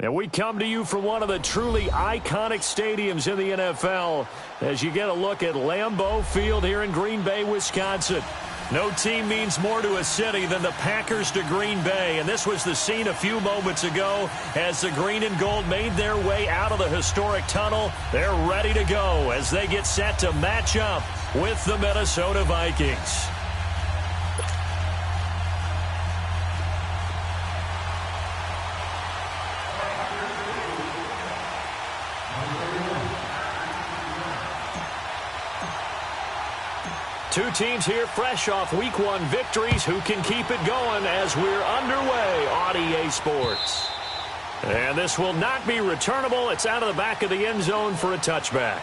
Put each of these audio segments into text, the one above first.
And we come to you from one of the truly iconic stadiums in the NFL as you get a look at Lambeau Field here in Green Bay, Wisconsin. No team means more to a city than the Packers to Green Bay, and this was the scene a few moments ago as the green and gold made their way out of the historic tunnel. They're ready to go as they get set to match up with the Minnesota Vikings. Two teams here fresh off Week 1 victories who can keep it going as we're underway on EA Sports. And this will not be returnable. It's out of the back of the end zone for a touchback.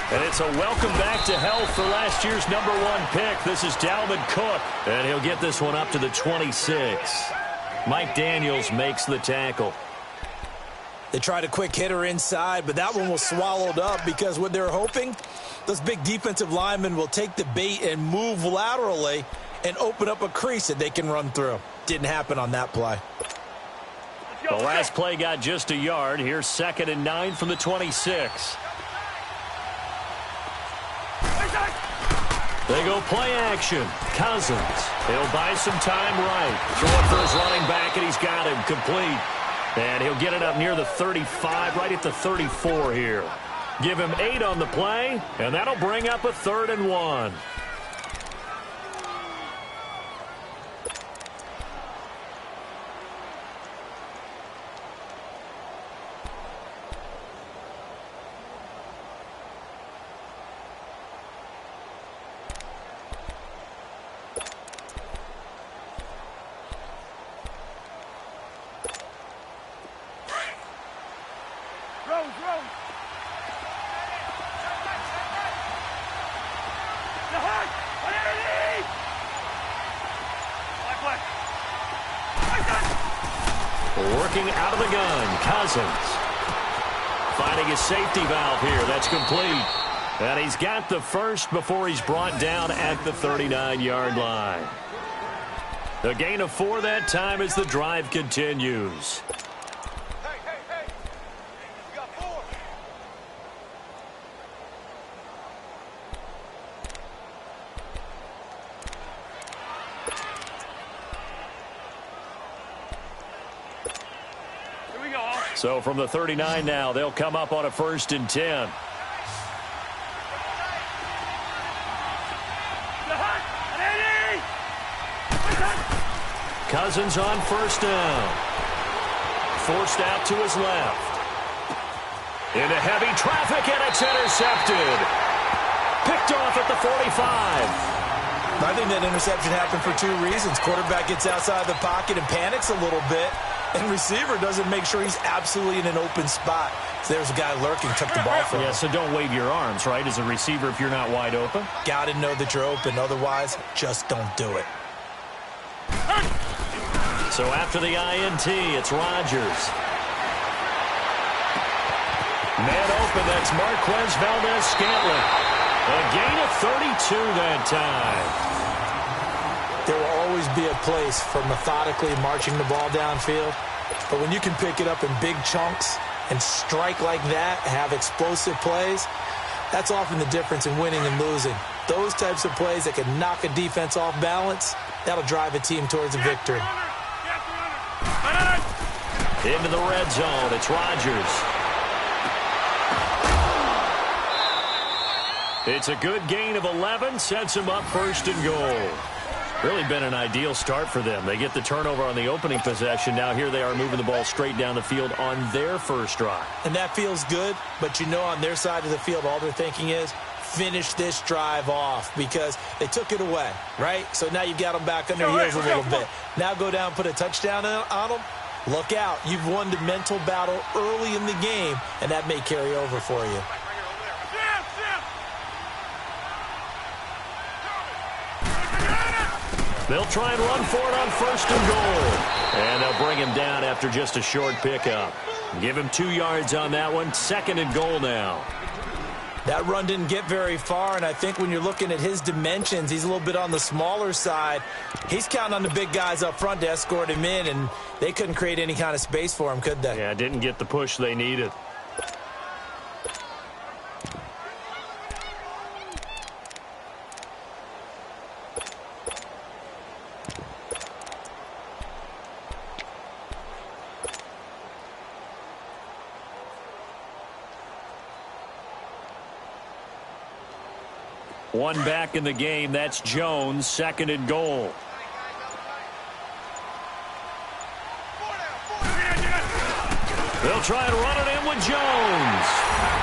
And it's a welcome back to health for last year's #1 pick. This is Dalvin Cook, and he'll get this one up to the 26. Mike Daniels makes the tackle. They tried a quick hitter inside, but that one was swallowed up because what they're hoping, those big defensive linemen will take the bait and move laterally and open up a crease that they can run through. Didn't happen on that play. The last play got just a yard. Here's 2nd and 9 from the 26. They go play action. Cousins. He'll buy some time right. Throwing for his running back, and he's got him complete. And he'll get it up near the 35, right at the 34 here. Give him 8 on the play, and that'll bring up a 3rd and 1. Working out of the gun, Cousins. Finding his safety valve here. That's complete. And he's got the first before he's brought down at the 39-yard line. The gain of 4 that time as the drive continues. So from the 39 now, they'll come up on a 1st and 10. Cousins on 1st down. Forced out to his left. Into heavy traffic, and it's intercepted. Picked off at the 45. I think that interception happened for 2 reasons. Quarterback gets outside the pocket and panics a little bit. And receiver doesn't make sure he's absolutely in an open spot. So there's a guy lurking, took the ball from him. Yeah, so don't wave your arms, right, as a receiver if you're not wide open? Got to know that you're open. Otherwise, just don't do it. So after the INT, it's Rodgers. Man open, that's Marquez Valdez-Scantling. A gain of 32 that time. There will always be a place for methodically marching the ball downfield. But when you can pick it up in big chunks and strike like that, have explosive plays, that's often the difference in winning and losing. Those types of plays that can knock a defense off balance, that'll drive a team towards a victory. Into the red zone, it's Rodgers. It's a good gain of 11, sets him up 1st and goal. Really been an ideal start for them. They get the turnover on the opening possession. Now here they are moving the ball straight down the field on their first drive. And that feels good, but you know on their side of the field all they're thinking is finish this drive off because they took it away, right? So now you've got them back on their heels a little bit. Now go down, put a touchdown on them. Look out. You've won the mental battle early in the game, and that may carry over for you. They'll try and run for it on first and goal. And they'll bring him down after just a short pickup. Give him 2 yards on that one. Second and goal now. That run didn't get very far, and I think when you're looking at his dimensions, he's a little bit on the smaller side. He's counting on the big guys up front to escort him in, and they couldn't create any kind of space for him, could they? Yeah, didn't get the push they needed. One back in the game. That's Jones. Second and goal. They'll try and run it in with Jones.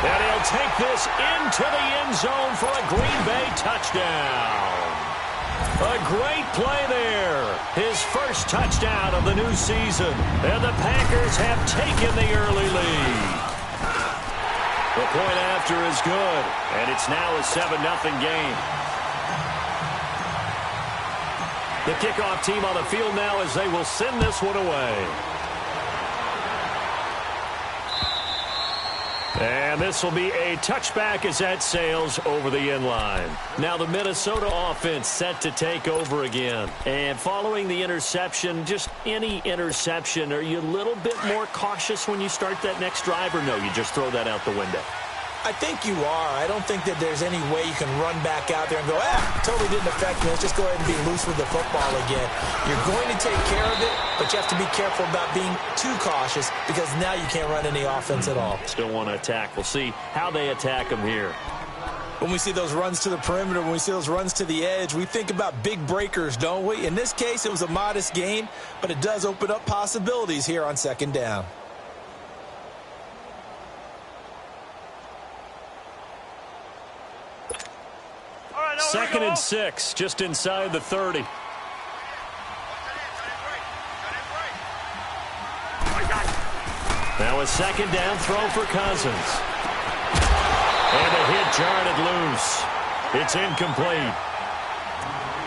And he'll take this into the end zone for a Green Bay touchdown. A great play there. His first touchdown of the new season. And the Packers have taken the early lead. The point after is good, and it's now a 7-0 game. The kickoff team on the field now as they will send this one away. And this will be a touchback as that sails over the end line. Now the Minnesota offense set to take over again. And following the interception, just any interception, are you a little bit more cautious when you start that next drive, or no, you just throw that out the window? I think you are. I don't think that there's any way you can run back out there and go, totally didn't affect me. Let's just go ahead and be loose with the football again. You're going to take care of it, but you have to be careful about being too cautious because now you can't run any offense at all. Still want to attack. We'll see how they attack them here. When we see those runs to the perimeter, when we see those runs to the edge, we think about big breakers, don't we? In this case, it was a modest gain, but it does open up possibilities here on second down. Second and 6, just inside the 30. Now a second down throw for Cousins. And a hit jarred it loose. It's incomplete.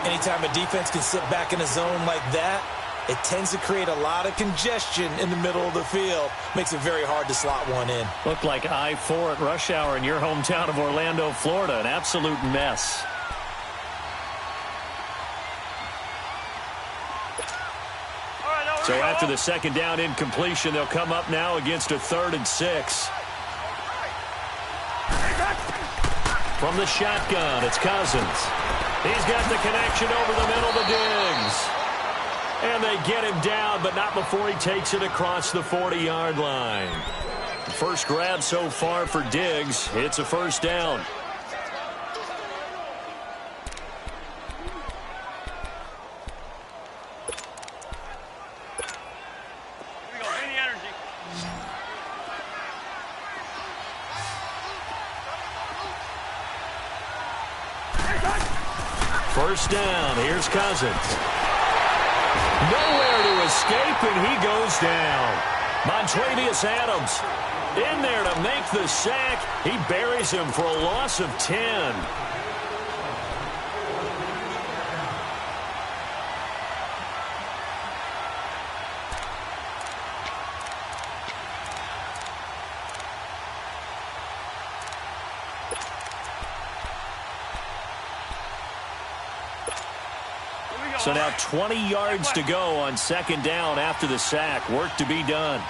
Anytime a defense can sit back in a zone like that, it tends to create a lot of congestion in the middle of the field. Makes it very hard to slot one in. Looked like I-4 at rush hour in your hometown of Orlando, Florida. An absolute mess. So after the second down incompletion, they'll come up now against a 3rd and 6. From the shotgun, it's Cousins. He's got the connection over the middle to Diggs. And they get him down, but not before he takes it across the 40-yard line. First grab so far for Diggs. It's a first down. First down. Here's Cousins. Nowhere to escape, and he goes down. Montravius Adams in there to make the sack. He buries him for a loss of 10. So now 20 yards to go on second down after the sack. Work to be done.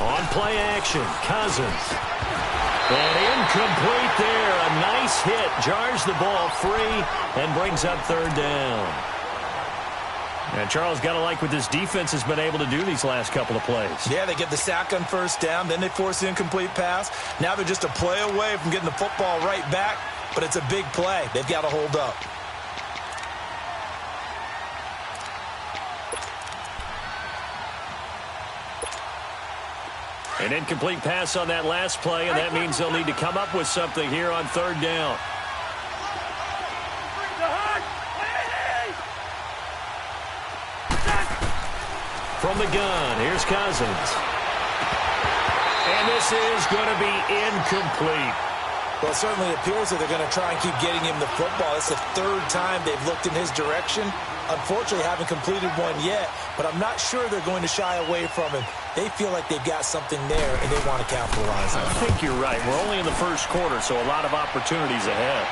On play action, Cousins. And incomplete there. A nice hit. Jars the ball free and brings up third down. And Charles, got to like what this defense has been able to do these last couple of plays. Yeah, they get the sack on first down, then they force the incomplete pass. Now they're just a play away from getting the football right back, but it's a big play. They've got to hold up. An incomplete pass on that last play, and that means they'll need to come up with something here on third down. From the gun, here's Cousins. And this is going to be incomplete. Well, it certainly appears that they're going to try and keep getting him the football. It's the third time they've looked in his direction. Unfortunately, haven't completed one yet, but I'm not sure they're going to shy away from him. They feel like they've got something there, and they want to capitalize on it. I think you're right. We're only in the first quarter, so a lot of opportunities ahead.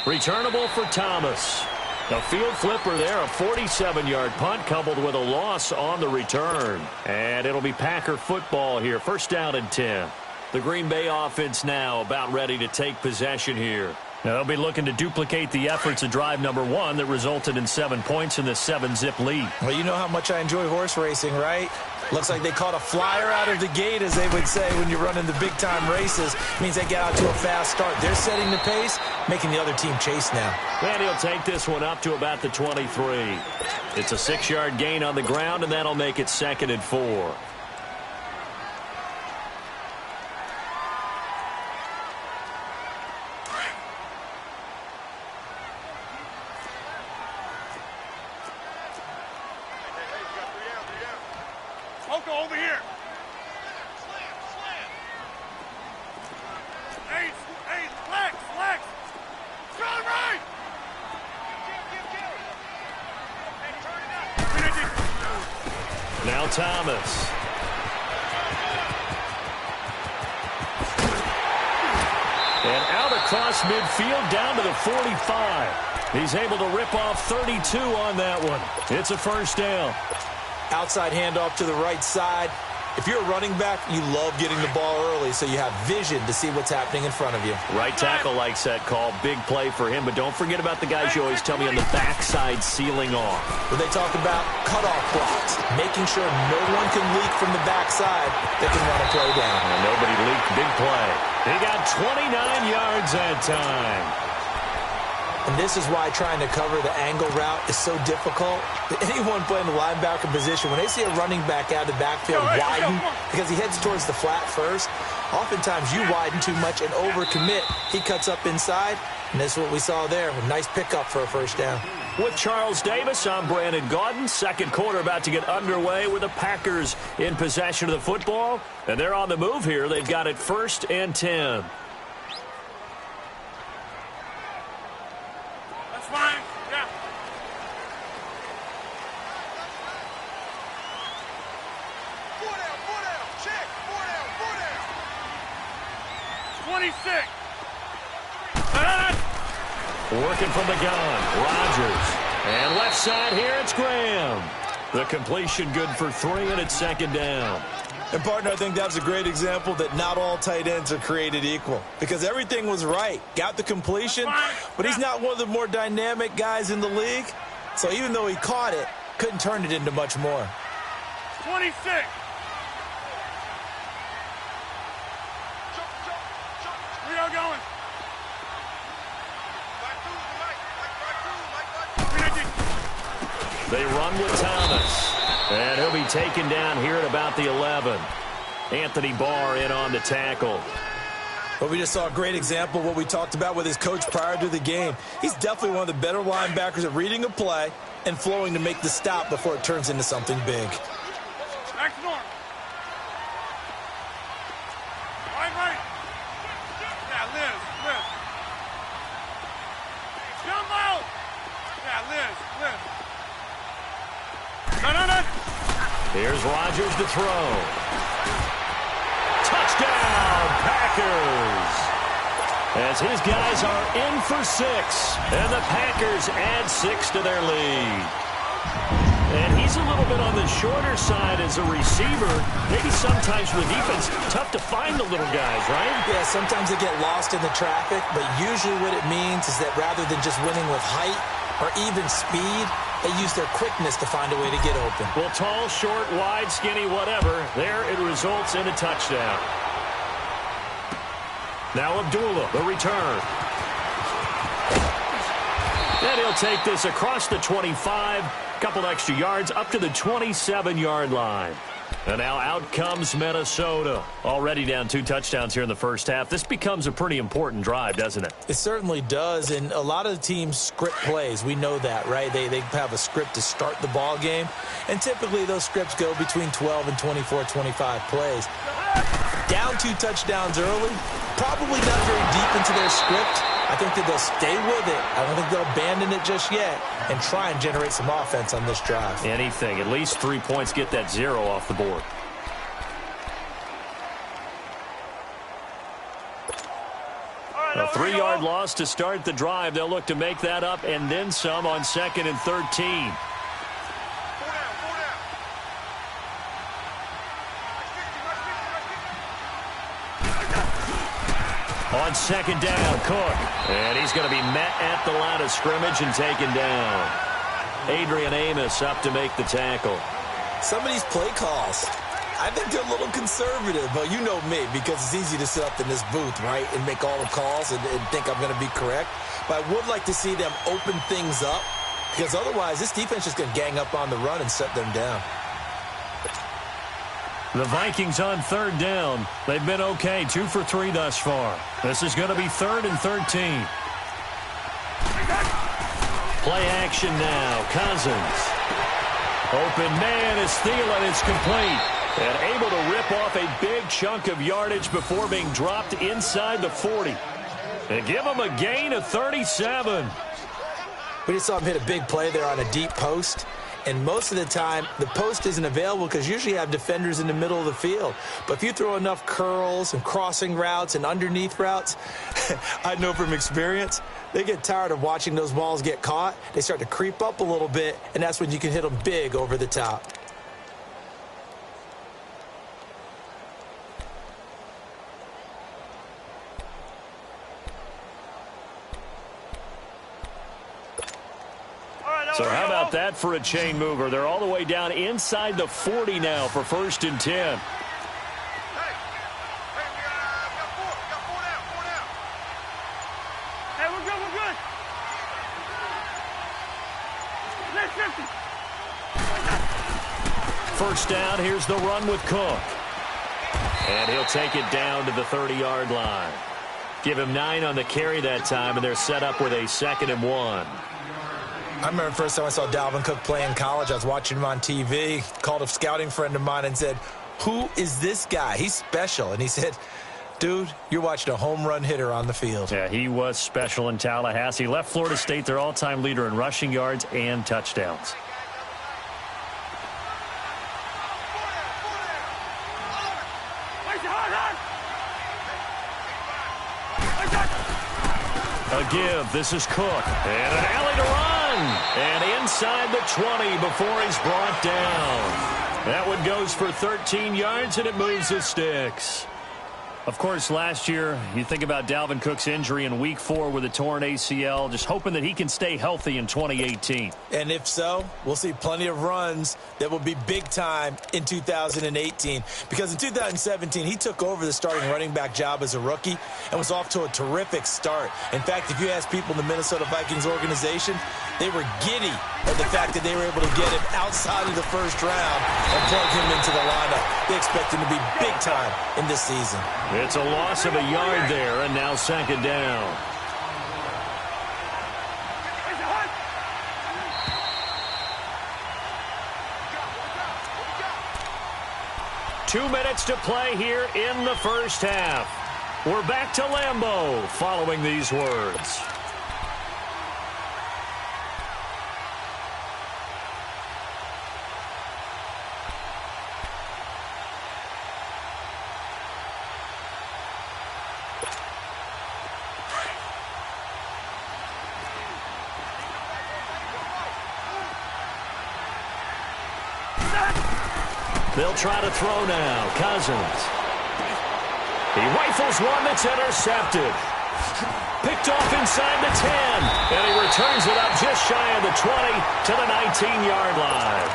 Returnable for Thomas. A field flipper there, a 47-yard punt coupled with a loss on the return. And it'll be Packer football here. First down and 10. The Green Bay offense now about ready to take possession here. Now they'll be looking to duplicate the efforts of drive number 1 that resulted in 7 points in the 7-zip lead. Well, you know how much I enjoy horse racing, right? Looks like they caught a flyer out of the gate, as they would say when you're running the big-time races. Means they get out to a fast start. They're setting the pace, making the other team chase now. And he'll take this one up to about the 23. It's a 6-yard gain on the ground, and that'll make it 2nd and 4. Over here. Hey, flex. Strong right. Now Thomas. And out across midfield down to the 45. He's able to rip off 32 on that one. It's a first down. Outside handoff to the right side. If you're a running back, you love getting the ball early so you have vision to see what's happening in front of you. Right tackle likes that call. Big play for him, but don't forget about the guys you always tell me on the backside sealing off. When they talk about cutoff blocks, making sure no one can leak from the backside, they can run a play down. And nobody leaked. Big play. He got 29 yards that time. And this is why trying to cover the angle route is so difficult. Anyone playing the linebacker position, when they see a running back out of the backfield widen, because he heads towards the flat first, oftentimes you widen too much and overcommit. He cuts up inside, and this is what we saw there. A nice pickup for a first down. With Charles Davis, I'm Brandon Gaudin. Second quarter about to get underway with the Packers in possession of the football. And they're on the move here. They've got it 1st and 10. Fine. Yeah. Four down. Check. Four down. 26. Working from the gun. Rodgers. And left side here, it's Graham. The completion good for 3, and it's 2nd down. And, partner, I think that's a great example that not all tight ends are created equal. Because everything was right. Got the completion, but he's not one of the more dynamic guys in the league. So even though he caught it, couldn't turn it into much more. 26. We are going. They run with Thomas. And he'll be taken down here at about the 11. Anthony Barr in on the tackle. But we just saw a great example of what we talked about with his coach prior to the game. He's definitely one of the better linebackers at reading a play and flowing to make the stop before it turns into something big. Back to norm. Right. Yeah, Liz. Jump out. Yeah, Liz. No. Here's Rodgers to throw. Touchdown, Packers. As his guys are in for 6. And the Packers add 6 to their lead. And he's a little bit on the shorter side as a receiver. Maybe sometimes for the defense, tough to find the little guys, right? Yeah, sometimes they get lost in the traffic, but usually what it means is that rather than just winning with height or even speed, they use their quickness to find a way to get open. Well, tall, short, wide, skinny, whatever, there it results in a touchdown. Now Abdullah, the return. And he'll take this across the 25, couple extra yards up to the 27-yard line. And now out comes Minnesota. Already down 2 touchdowns here in the first half. This becomes a pretty important drive, doesn't it? It certainly does, and a lot of the teams script plays. We know that, right? They have a script to start the ball game, and typically those scripts go between 12 and 24, 25 plays. Down 2 touchdowns early, probably not very deep into their script. I think that they'll stay with it. I don't think they'll abandon it just yet and try and generate some offense on this drive. Anything. At least 3 points, get that 0 off the board. A 3-yard loss to start the drive. They'll look to make that up and then some on 2nd and 13. On 2nd down, Cook. And he's going to be met at the line of scrimmage and taken down. Adrian Amos up to make the tackle. Some of these play calls, I think they're a little conservative, but you know me, because it's easy to sit up in this booth, right, and make all the calls and think I'm going to be correct. But I would like to see them open things up, because otherwise this defense is going to gang up on the run and shut them down. The Vikings on 3rd down. They've been okay, 2 for 3 thus far. This is going to be 3rd and 13. Play action now. Cousins. Open man is Thielen. It's complete. And able to rip off a big chunk of yardage before being dropped inside the 40. And give him a gain of 37. We just saw him hit a big play there on a deep post. And most of the time, the post isn't available because usually you have defenders in the middle of the field. But if you throw enough curls and crossing routes and underneath routes, I know from experience, they get tired of watching those balls get caught. They start to creep up a little bit, and that's when you can hit them big over the top. So how about that for a chain mover? They're all the way down inside the 40 now for 1st and 10. We got 4 down. Hey, we're good. Let's 50. First down, here's the run with Cook. And he'll take it down to the 30-yard line. Give him 9 on the carry that time, and they're set up with a 2nd and 1. I remember the first time I saw Dalvin Cook play in college. I was watching him on TV, called a scouting friend of mine and said, "Who is this guy? He's special." And he said, "Dude, you're watching a home run hitter on the field." Yeah, he was special in Tallahassee. Left Florida State their all-time leader in rushing yards and touchdowns. A give. This is Cook. And an alley to run. And inside the 20 before he's brought down. That one goes for 13 yards, and it moves the sticks. Of course, last year, you think about Dalvin Cook's injury in Week 4 with a torn ACL, just hoping that he can stay healthy in 2018. And if so, we'll see plenty of runs that will be big time in 2018. Because in 2017, he took over the starting running back job as a rookie and was off to a terrific start. In fact, if you ask people in the Minnesota Vikings organization, they were giddy at the fact that they were able to get him outside of the first round and plug him into the lineup. They expect him to be big time in this season. It's a loss of a yard there, and now 2nd down. Two minutes to play here in the first half. We're back to Lambeau following these words. They'll try to throw now. Cousins. He rifles one that's intercepted. Picked picked off inside the 10. And he returns it up just shy of the 20 to the 19-yard line.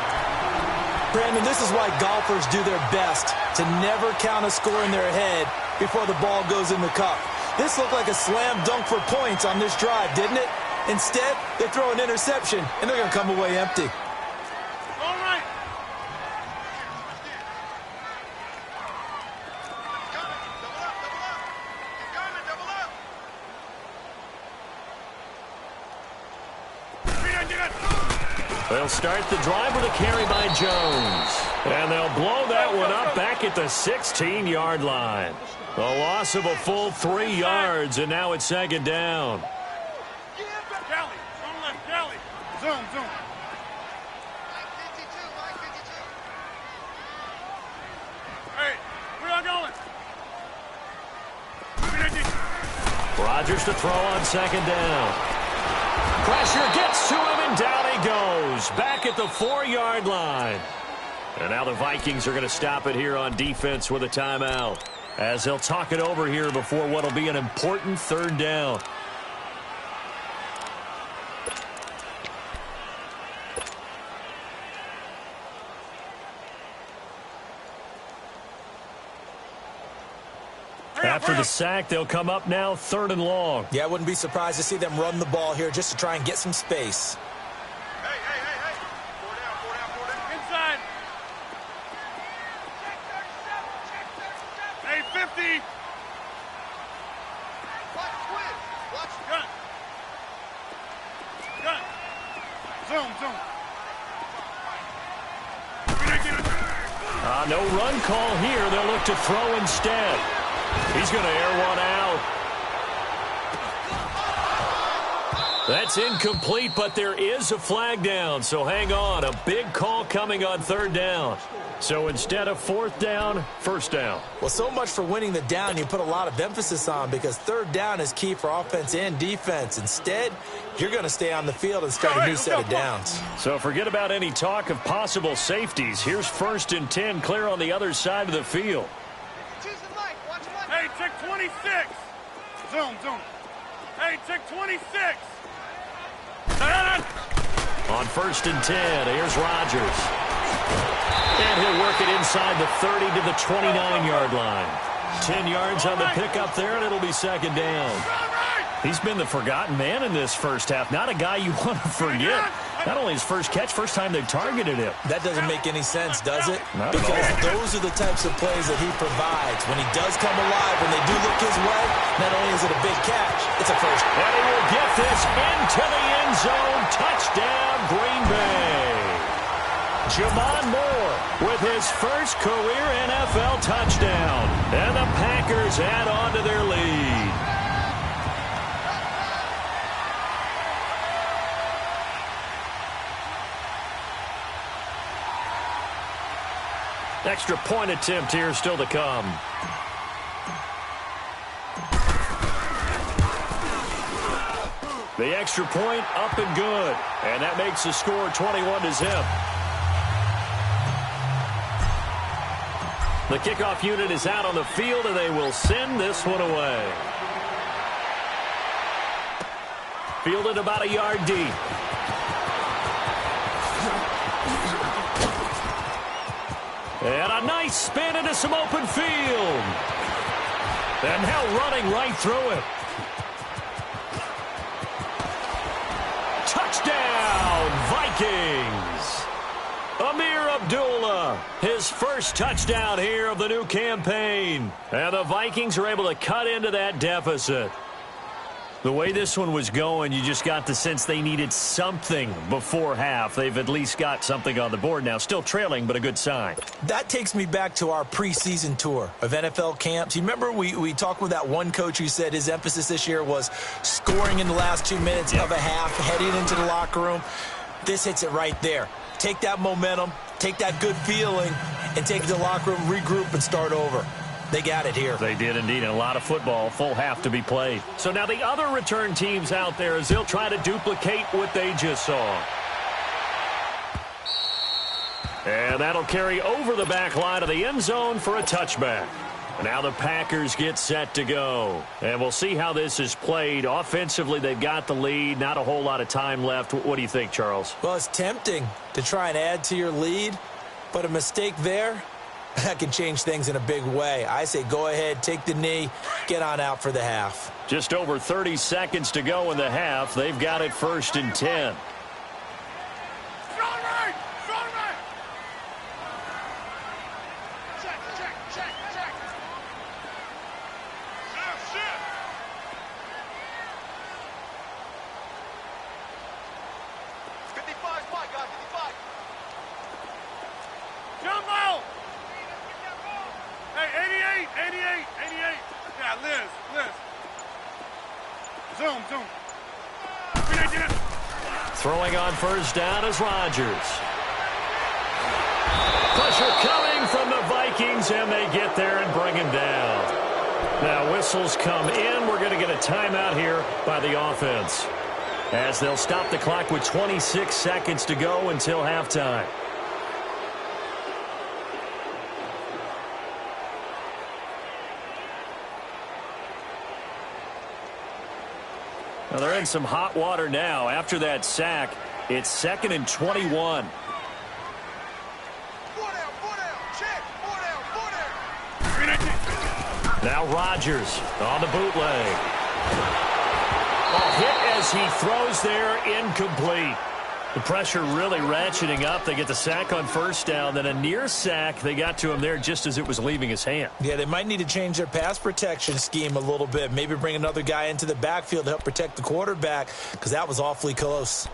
Brandon, this is why golfers do their best to never count a score in their head before the ball goes in the cup. This looked like a slam dunk for points on this drive, didn't it? Instead, they throw an interception, and they're going to come away empty. All right. They'll start the drive with a carry by Jones. And they'll blow that one up back at the 16-yard line. A loss of a full 3 yards, and now it's second down. Kali, zone left, Kali. Zone, zone. Hey, where y'all going? Rodgers to throw on second down. Pressure gets to him, and down he goes. Back at the 4-yard line. And now the Vikings are going to stop it here on defense with a timeout, as they'll talk it over here before what will be an important third down. After the sack, they'll come up now 3rd and long. Yeah, I wouldn't be surprised to see them run the ball here just to try and get some space. Hey. 4 down. Inside. Hey, 50. Watch. Gun. Zoom. No run call here. They'll look to throw instead. He's going to air one out. That's incomplete, but there is a flag down, so hang on. A big call coming on 3rd down. So instead of 4th down, 1st down. Well, so much for winning the down you put a lot of emphasis on, because 3rd down is key for offense and defense. Instead, you're going to stay on the field and start a new set of downs. So forget about any talk of possible safeties. Here's 1st and 10 clear on the other side of the field. Hey, check 26. Zoom. Hey, check 26. On 1st and 10, here's Rodgers. And he'll work it inside the 30 to the 29-yard line. 10 yards on the pickup there, and it'll be second down. He's been the forgotten man in this first half. Not a guy you want to forget. Not only his first catch, first time they've targeted him. That doesn't make any sense, does it? Not at because all. those are the types of plays that he provides. When he does come alive, when they do look his way, not only is it a big catch, it's a first. And he will get this into the end zone. Touchdown, Green Bay. Jamon Moore with his first career NFL touchdown. And the Packers add on to their lead. Extra point attempt here still to come. The extra point up and good. And that makes the score 21-0. The kickoff unit is out on the field, and they will send this one away. Fielded about a yard deep. And a nice spin into some open field. And now running right through it. Touchdown, Vikings. Amir Abdullah, his first touchdown here of the new campaign. And the Vikings are able to cut into that deficit. The way this one was going, you just got the sense they needed something before half. They've at least got something on the board now. Still trailing, but a good sign. That takes me back to our preseason tour of NFL camps. You remember we talked with that one coach who said his emphasis this year was scoring in the last 2 minutes of a half, heading into the locker room. This hits it right there. Take that momentum, take that good feeling, and take it to the locker room, regroup, and start over. They got it here. They did indeed, and a lot of football, full half to be played. So now the other return teams out there as they'll try to duplicate what they just saw. And that'll carry over the back line of the end zone for a touchback. Now the Packers get set to go. And we'll see how this is played. Offensively, they've got the lead. Not a whole lot of time left. What do you think, Charles? Well, it's tempting to try and add to your lead, but a mistake there, that can change things in a big way. I say go ahead, take the knee, get on out for the half. Just over 30 seconds to go in the half. They've got it 1st and 10. Throwing on 1st down is Rodgers. Pressure coming from the Vikings, and they get there and bring him down. Now whistles come in. We're going to get a timeout here by the offense, as they'll stop the clock with 26 seconds to go until halftime. Well, they're in some hot water now. After that sack, it's 2nd and 21. Now Rodgers on the bootleg. A hit as he throws there, incomplete. The pressure really ratcheting up. They get the sack on 1st down, then a near sack. They got to him there just as it was leaving his hand. Yeah, they might need to change their pass protection scheme a little bit. Maybe bring another guy into the backfield to help protect the quarterback, because that was awfully close.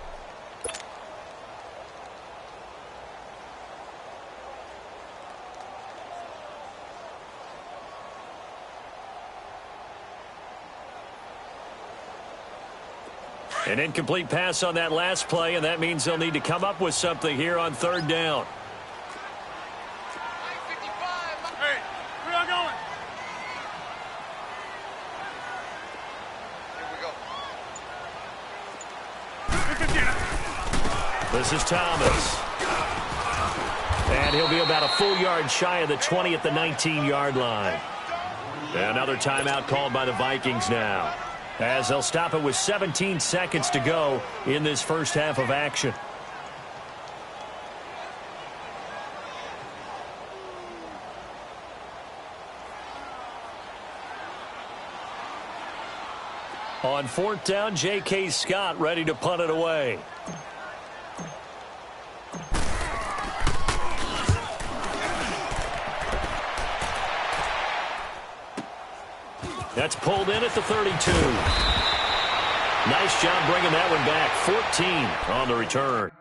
An incomplete pass on that last play, and that means they'll need to come up with something here on 3rd down. Hey, where y'all going? Here we go. This is Thomas. And he'll be about a full yard shy of the 20 at the 19-yard line. Another timeout called by the Vikings now, as they'll stop it with 17 seconds to go in this first half of action. On 4th down, J.K. Scott ready to punt it away. That's pulled in at the 32. Nice job bringing that one back. 14 on the return.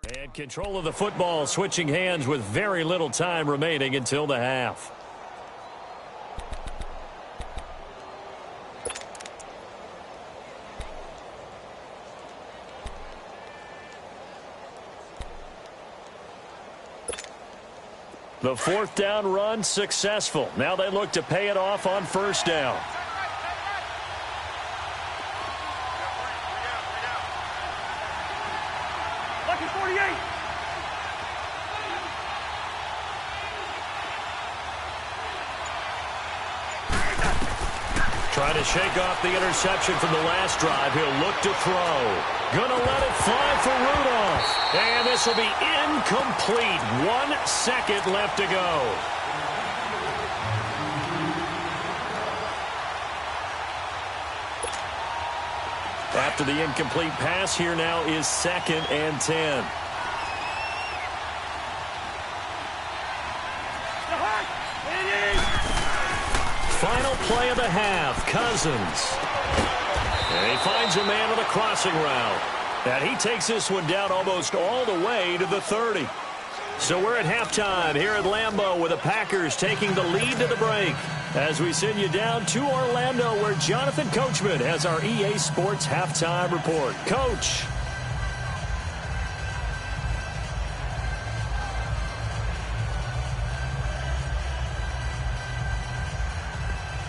And control of the football switching hands with very little time remaining until the half. The fourth down run successful. Now they look to pay it off on first down. Lucky 48. Trying to shake off the interception from the last drive. He'll look to throw. Gonna let it fly for Rudolph. And this will be incomplete. 1 second left to go. After the incomplete pass, here now is 2nd and 10. Final play of the half, Cousins. And he finds a man on the crossing route. And he takes this one down almost all the way to the 30. So we're at halftime here at Lambeau with the Packers taking the lead to the break. As we send you down to Orlando where Jonathan Coachman has our EA Sports halftime report. Coach.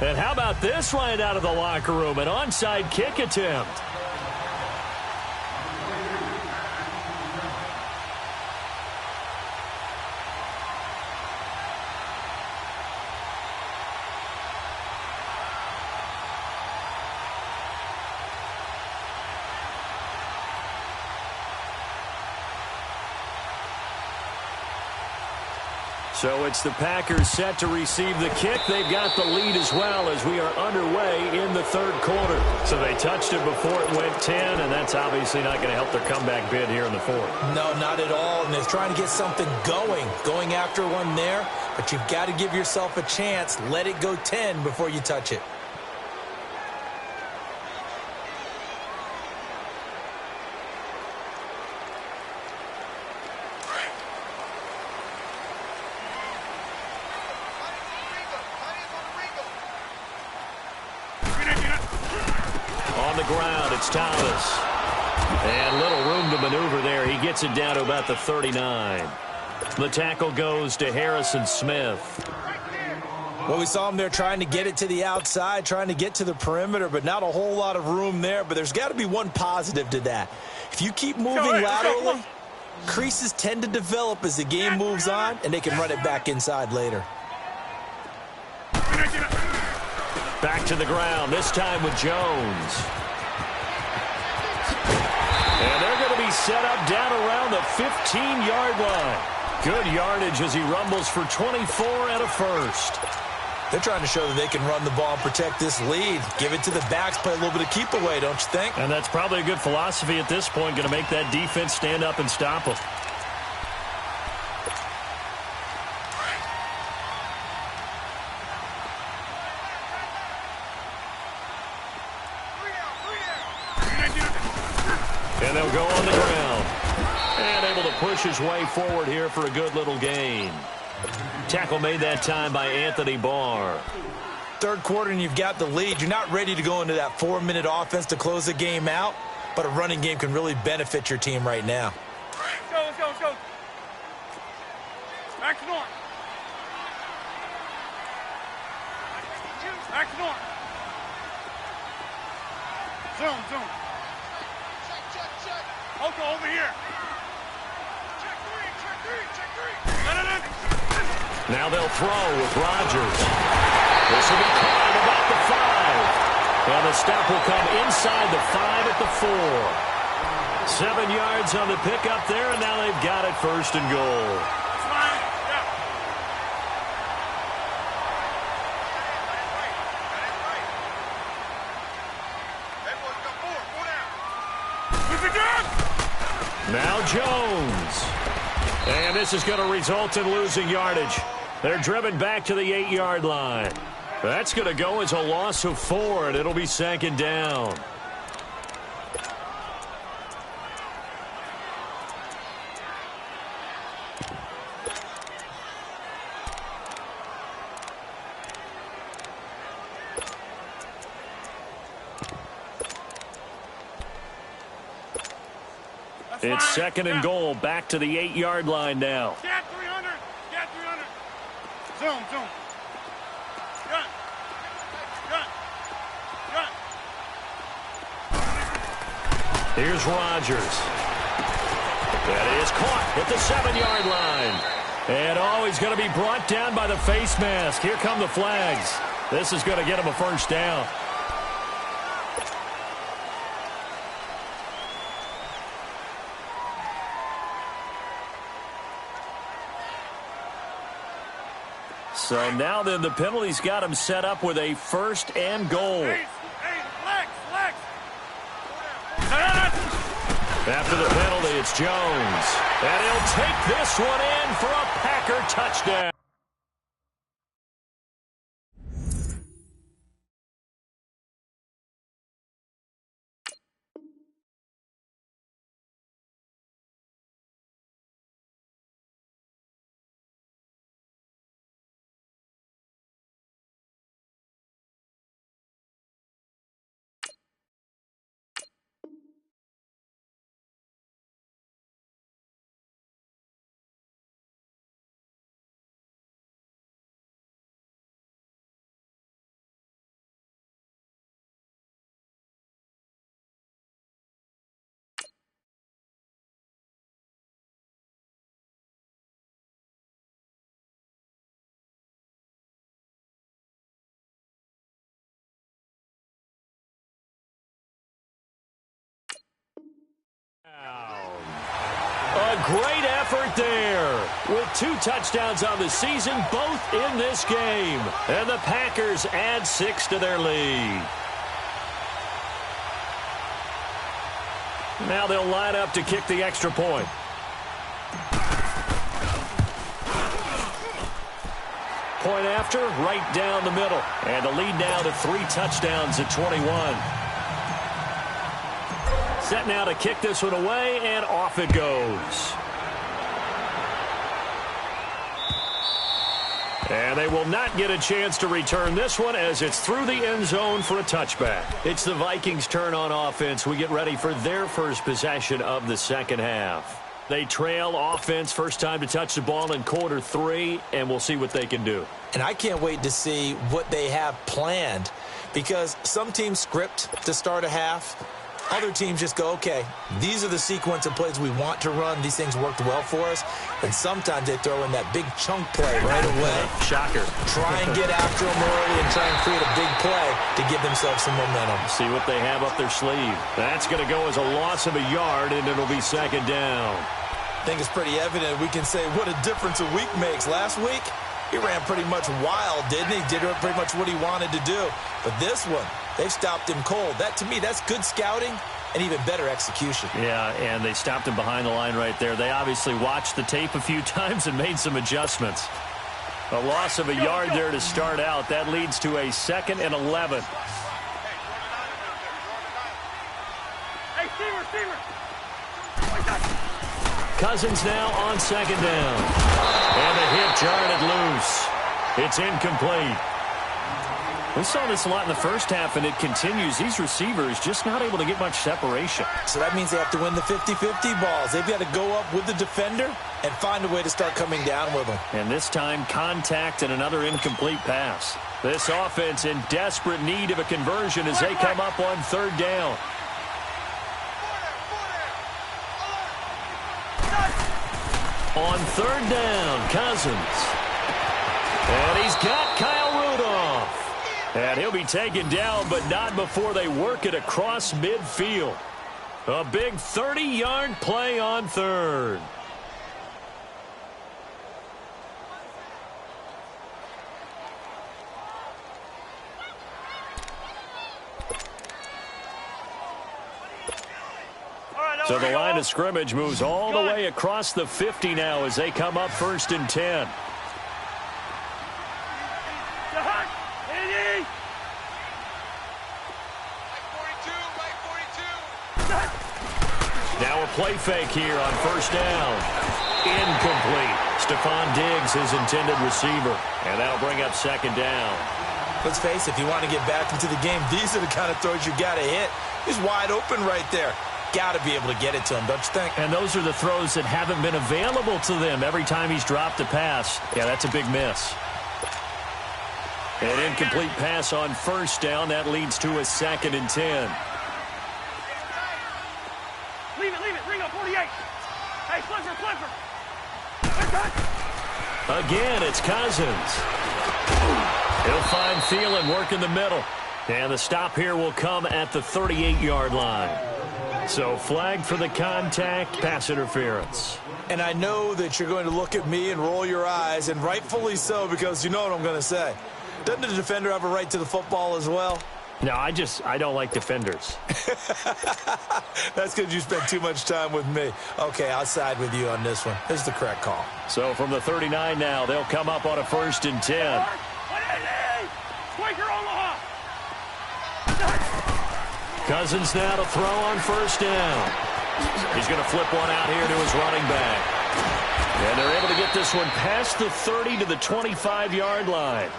And how about this right out of the locker room? An onside kick attempt. So it's the Packers set to receive the kick. They've got the lead as well as we are underway in the third quarter. So they touched it before it went 10, and that's obviously not going to help their comeback bid here in the fourth. No, not at all. And they're trying to get something going after one there. But you've got to give yourself a chance. Let it go 10 before you touch it. Thomas. And little room to maneuver there. He gets it down to about the 39. The tackle goes to Harrison Smith. Well, we saw him there trying to get it to the outside, trying to get to the perimeter, but not a whole lot of room there. But there's got to be one positive to that. If you keep moving laterally, creases tend to develop as the game moves on, and they can run it back inside later. Back to the ground, this time with Jones. And they're going to be set up down around the 15-yard line. Good yardage as he rumbles for 24 and a first. They're trying to show that they can run the ball and protect this lead. Give it to the backs, play a little bit of keep away, don't you think? And that's probably a good philosophy at this point, going to make that defense stand up and stop them. And they'll go on the ground. And able to push his way forward here for a good little gain. Tackle made that time by Anthony Barr. Third quarter and you've got the lead. You're not ready to go into that 4-minute offense to close the game out, but a running game can really benefit your team right now. Let's go, let's go. Back to north. Back to north. Zoom. Oko over here. Check three. Now they'll throw with Rodgers. This will be caught at about the 5. And the stop will come inside the 5 at the 4. 7 yards on the pickup there, and now they've got it first and goal. Now Jones. And this is going to result in losing yardage. They're driven back to the 8-yard line. That's going to go as a loss of 4, and it'll be second down. It's second and goal, back to the 8-yard line now. Get 300. Get 300. Zoom, zoom. Gun. Gun. Gun. Here's Rodgers. That is caught at the 7-yard line. And he's going to be brought down by the face mask. Here come the flags. This is going to get him a first down. So now then the penalty's got him set up with a first and goal. Legs. After the penalty, it's Jones. And he'll take this one in for a Packer touchdown. A great effort there with 2 touchdowns on the season, both in this game. And the Packers add 6 to their lead. Now they'll line up to kick the extra point. Point after, right down the middle. And the lead now to 3 touchdowns at 21. Set now to kick this one away, and off it goes. And they will not get a chance to return this one as it's through the end zone for a touchback. It's the Vikings' turn on offense. We get ready for their first possession of the second half. They trail offense, first time to touch the ball in quarter 3, and we'll see what they can do. And I can't wait to see what they have planned, because some teams script to start a half. Other teams just go, okay, these are the sequence of plays we want to run. These things worked well for us. And sometimes they throw in that big chunk play right away. Shocker. Try and get after them early and try and create a big play to give themselves some momentum. See what they have up their sleeve. That's going to go as a loss of a yard, and it'll be second down. I think it's pretty evident. We can say what a difference a week makes. Last week, he ran pretty much wild, didn't he? Did pretty much what he wanted to do. But this one, they've stopped him cold. That, to me, that's good scouting and even better execution. Yeah, and they stopped him behind the line right there. They obviously watched the tape a few times and made some adjustments. A loss of a yard there to start out. That leads to a 2nd and 11. Hey, Steamer. Cousins now on second down. And the hit jarred it loose. It's incomplete. We saw this a lot in the first half, and it continues. These receivers just not able to get much separation. So that means they have to win the 50-50 balls. They've got to go up with the defender and find a way to start coming down with them. And this time, contact and another incomplete pass. This offense in desperate need of a conversion as they come up on 3rd down. On 3rd down, Cousins. And he's got Kyle Rudolph. And he'll be taken down, but not before they work it across midfield. A big 30-yard play on 3rd. So the line of scrimmage moves all the way across the 50 now as they come up 1st and 10. Now a play fake here on 1st down. Incomplete. Stephon Diggs, his intended receiver. And that'll bring up 2nd down. Let's face it, if you want to get back into the game, these are the kind of throws you got to hit. He's wide open right there. got to be able to get it to him, don't you think? And those are the throws that haven't been available to them every time he's dropped a pass. Yeah, that's a big miss. An incomplete pass on first down. That leads to a 2nd and 10. Leave it. Ringo, 48. Hey, Clifford. Again, it's Cousins. He'll find Thielen working the middle. And the stop here will come at the 38-yard line. So flag for the contact, pass interference. And I know that you're going to look at me and roll your eyes, and rightfully so, because you know what I'm going to say. Doesn't the defender have a right to the football as well? No, I don't like defenders. That's because you spent too much time with me. Okay, I'll side with you on this one. This is the correct call. So from the 39 now, they'll come up on a 1st and 10. Cousins now to throw on 1st down. He's going to flip one out here to his running back. And they're able to get this one past the 30 to the 25-yard line.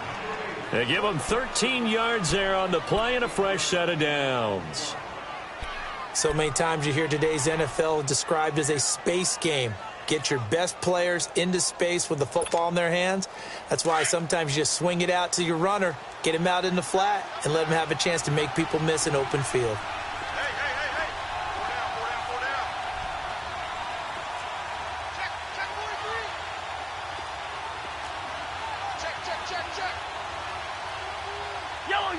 They give him 13 yards there on the play and a fresh set of downs. So many times you hear today's NFL described as a space game. Get your best players into space with the football in their hands. That's why sometimes you just swing it out to your runner, get him out in the flat, and let him have a chance to make people miss an open field. Hey. Four down. Check 43. Check. Yellow.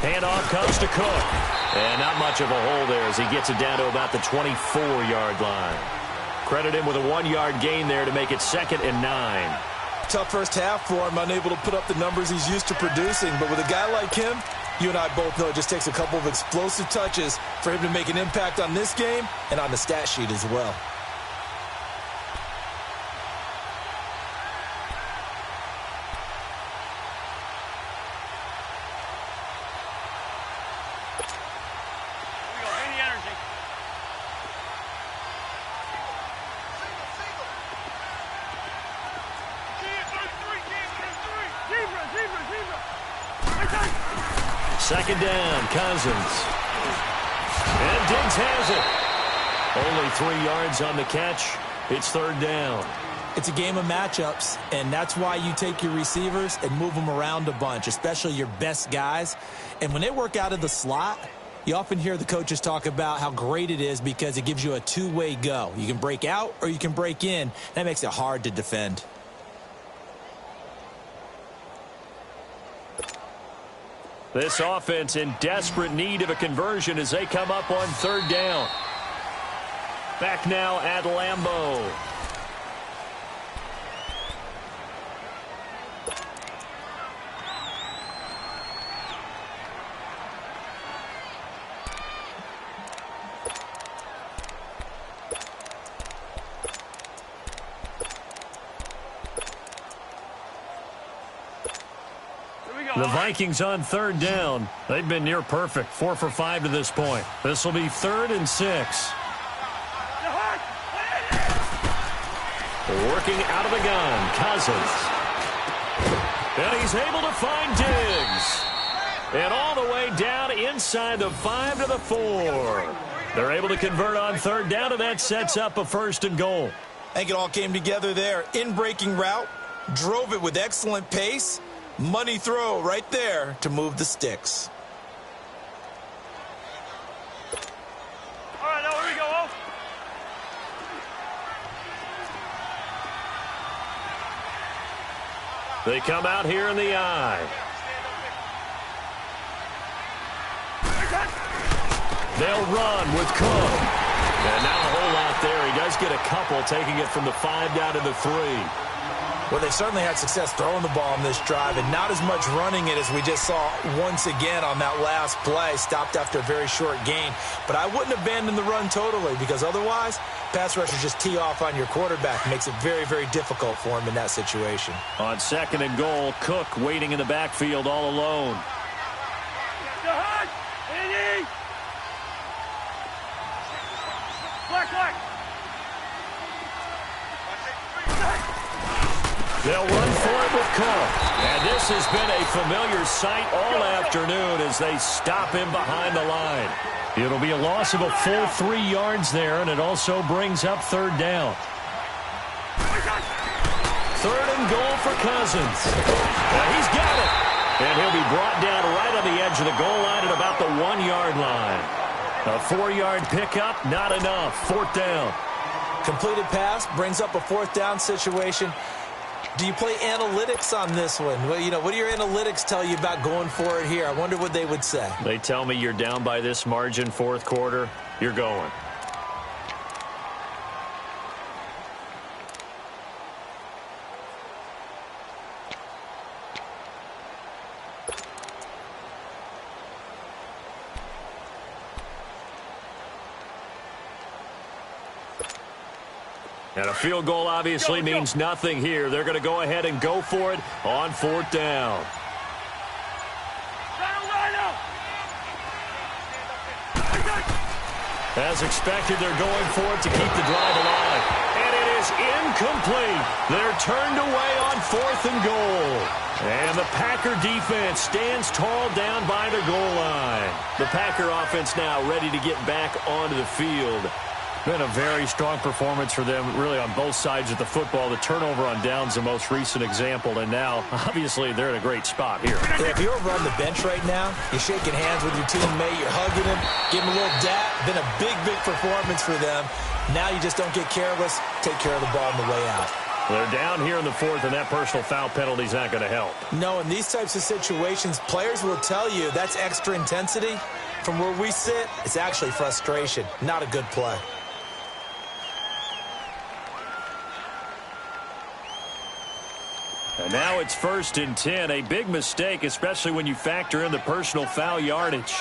Handoff comes to Cook. And not much of a hole there as he gets it down to about the 24-yard line. Credit him with a 1-yard gain there to make it 2nd and 9. Tough first half for him, unable to put up the numbers he's used to producing. But with a guy like him, you and I both know it just takes a couple of explosive touches for him to make an impact on this game and on the stat sheet as well. Second down, Cousins. And Diggs has it. Only 3 yards on the catch. It's 3rd down. It's a game of matchups, and that's why you take your receivers and move them around a bunch, especially your best guys. And when they work out of the slot, you often hear the coaches talk about how great it is because it gives you a two-way go. You can break out or you can break in. That makes it hard to defend. This offense in desperate need of a conversion as they come up on 3rd down. Back now at Lambeau. The Vikings on 3rd down. They've been near perfect, 4 for 5 to this point. This will be 3rd and 6. Working out of the gun, Cousins. And he's able to find Diggs. And all the way down inside the 5 to the 4. They're able to convert on 3rd down, and that sets up a 1st and goal. I think it all came together there. In-breaking route, drove it with excellent pace. Money throw right there to move the sticks. All right, now here we go. They come out here in the eye. They'll run with Cook. And not a whole lot there. He does get a couple, taking it from the 5 down to the 3. Well, they certainly had success throwing the ball on this drive, and not as much running it as we just saw once again on that last play. Stopped after a very short gain. But I wouldn't abandon the run totally, because otherwise, pass rushers just tee off on your quarterback. Makes it very, very difficult for him in that situation. On 2nd and goal, Cook waiting in the backfield all alone. They'll run for it with Cook. And this has been a familiar sight all afternoon as they stop him behind the line. It'll be a loss of a full 3 yards there, and it also brings up third down. Third and goal for Cousins. Now he's got it. And he'll be brought down right on the edge of the goal line at about the 1-yard line. A 4-yard pickup, not enough. Fourth down. Completed pass brings up a fourth down situation. Do you play analytics on this one? Well, you know, what do your analytics tell you about going for it here? I wonder what they would say. They tell me you're down by this margin fourth quarter, you're going. And a field goal obviously means nothing here. They're going to go ahead and go for it on fourth down. As expected, they're going for it to keep the drive alive. And it is incomplete. They're turned away on fourth and goal. And the Packer defense stands tall down by the goal line. The Packer offense now ready to get back onto the field. Been a very strong performance for them, really, on both sides of the football. The turnover on downs, the most recent example, and now, obviously, they're in a great spot here. Yeah, if you're over on the bench right now, you're shaking hands with your teammate, you're hugging him, giving him a little dap. Been a big, big performance for them. Now you just don't get careless. Take care of the ball on the way out. They're down here in the fourth, and that personal foul penalty is not going to help. No, in these types of situations, players will tell you that's extra intensity. From where we sit, it's actually frustration, not a good play. And now it's 1st and 10, a big mistake, especially when you factor in the personal foul yardage.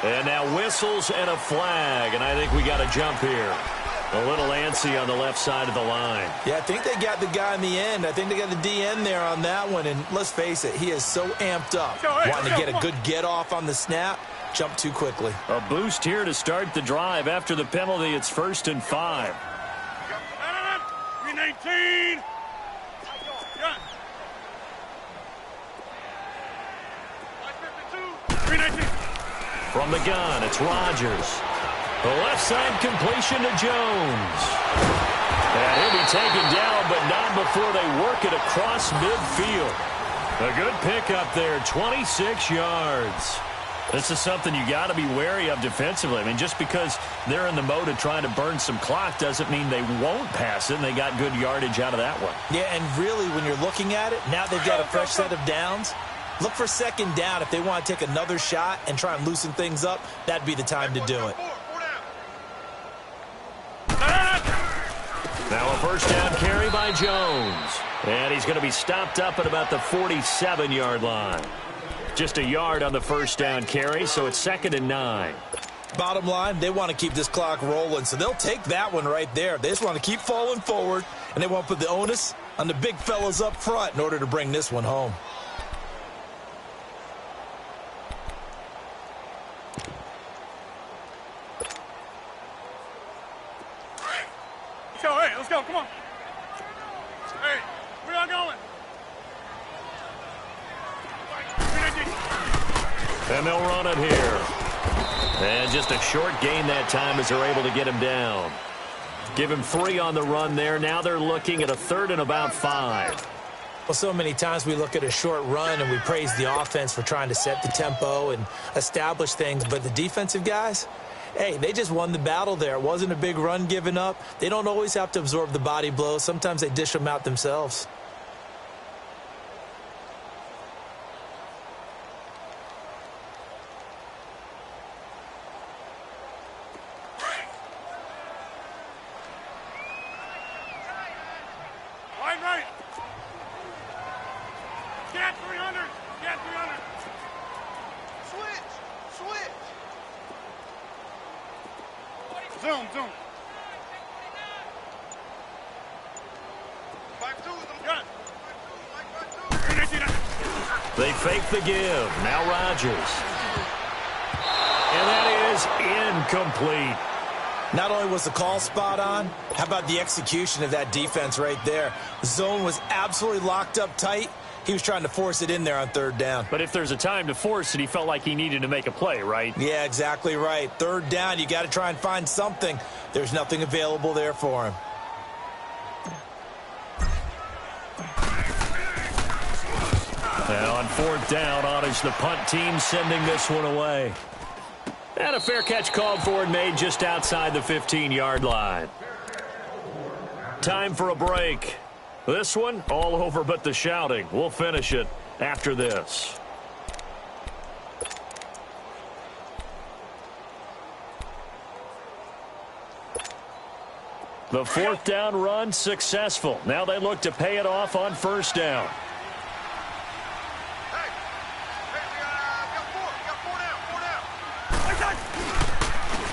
And now whistles and a flag, and I think we got a jump here. A little antsy on the left side of the line. Yeah, I think they got the guy in the end. I think they got the DN there on that one, and let's face it, he is so amped up. Wanting to get a good get-off on the snap, jump too quickly. A boost here to start the drive. After the penalty, it's 1st and 5. 319. From the gun, it's Rodgers. The left side completion to Jones. And he'll be taken down, but not before they work it across midfield. A good pickup there, 26 yards. This is something you got to be wary of defensively. I mean, just because they're in the mode of trying to burn some clock doesn't mean they won't pass it, and they got good yardage out of that one. Yeah, and really, when you're looking at it, now they've got a fresh set of downs. Look for second down if they want to take another shot and try and loosen things up. That'd be the time to do it. Now a first down carry by Jones. And he's going to be stopped up at about the 47-yard line. Just a yard on the first down carry, so it's 2nd and 9. Bottom line, they want to keep this clock rolling, so they'll take that one right there. They just want to keep falling forward, and they want to put the onus on the big fellas up front in order to bring this one home. Hey, let's go, come on. Hey, where y'all going? And they'll run it here. And just a short gain that time as they're able to get him down. Give him 3 on the run there. Now they're looking at a 3rd and about 5. Well, so many times we look at a short run and we praise the offense for trying to set the tempo and establish things, but the defensive guys, hey, they just won the battle there. It wasn't a big run given up. They don't always have to absorb the body blows. Sometimes they dish them out themselves. Right. Get 300. Get 300. Switch. Zoom. They fake the give. Now Rodgers. And that is incomplete. Not only was the call spot on, how about the execution of that defense right there? The zone was absolutely locked up tight. He was trying to force it in there on third down. But if there's a time to force it, he felt like he needed to make a play, right? Yeah, exactly right. Third down, you got to try and find something. There's nothing available there for him. And on fourth down, on is the punt team sending this one away. And a fair catch called for and made just outside the 15-yard line. Time for a break. This one, all over but the shouting. We'll finish it after this. The fourth down run successful. Now they look to pay it off on first down.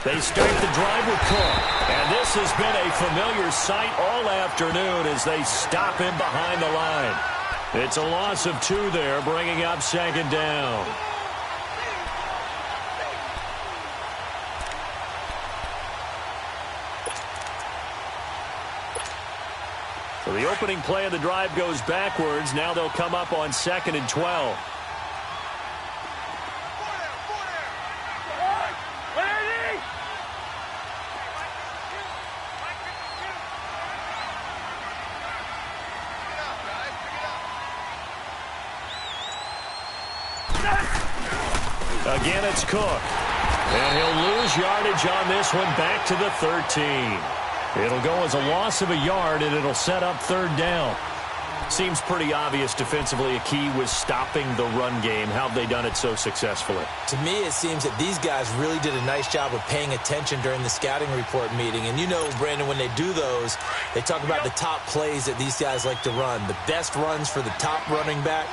They start the drive with Cook. And this has been a familiar sight all afternoon as they stop him behind the line. It's a loss of 2 there, bringing up second down. So the opening play of the drive goes backwards. Now they'll come up on 2nd and 12. Again, it's Cook. And he'll lose yardage on this one back to the 13. It'll go as a loss of a yard, and it'll set up third down. Seems pretty obvious defensively a key was stopping the run game. How have they done it so successfully? To me, it seems that these guys really did a nice job of paying attention during the scouting report meeting. And you know, Brandon, when they do those, they talk about the top plays that these guys like to run. The best runs for the top running back.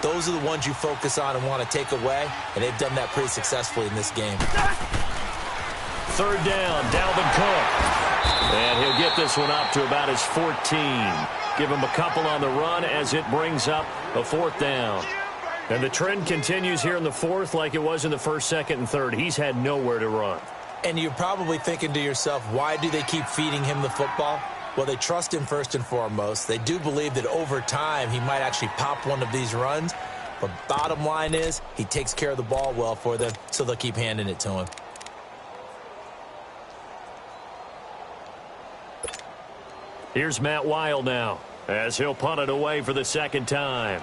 Those are the ones you focus on and want to take away, and they've done that pretty successfully in this game. Third down, Dalvin Cook. And he'll get this one up to about his 14. Give him a couple on the run as it brings up a fourth down. And the trend continues here in the fourth like it was in the first, second, and third. He's had nowhere to run. And you're probably thinking to yourself, why do they keep feeding him the football? Well, they trust him first and foremost. They do believe that over time he might actually pop one of these runs. But bottom line is he takes care of the ball well for them, so they'll keep handing it to him. Here's Matt Weil now as he'll punt it away for the second time.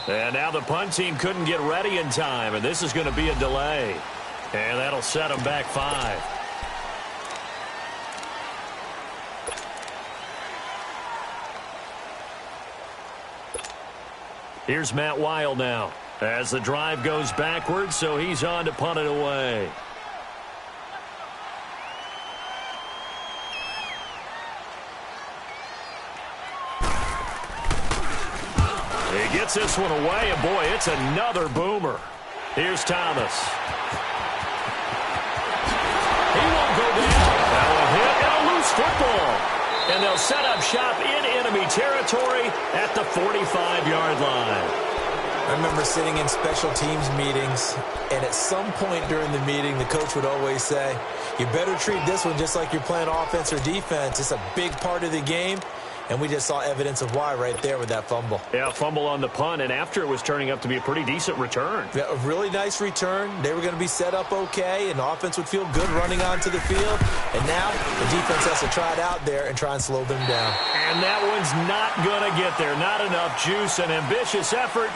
And now the punt team couldn't get ready in time, and this is going to be a delay. And that'll set them back 5. Here's Matt Weil now as the drive goes backwards, so he's on to punt it away. He gets this one away, and boy, it's another boomer. Here's Thomas. He won't go down. Now a hit and a loose football. And they'll set up shop in enemy territory at the 45-yard line. I remember sitting in special teams meetings, and at some point during the meeting, the coach would always say, you better treat this one just like you're playing offense or defense. It's a big part of the game. And we just saw evidence of why right there with that fumble. Yeah, fumble on the punt, and after it was turning up to be a pretty decent return. Yeah, a really nice return. They were going to be set up okay, and the offense would feel good running onto the field. And now the defense has to try it out there and try and slow them down. And that one's not going to get there. Not enough juice. An ambitious effort,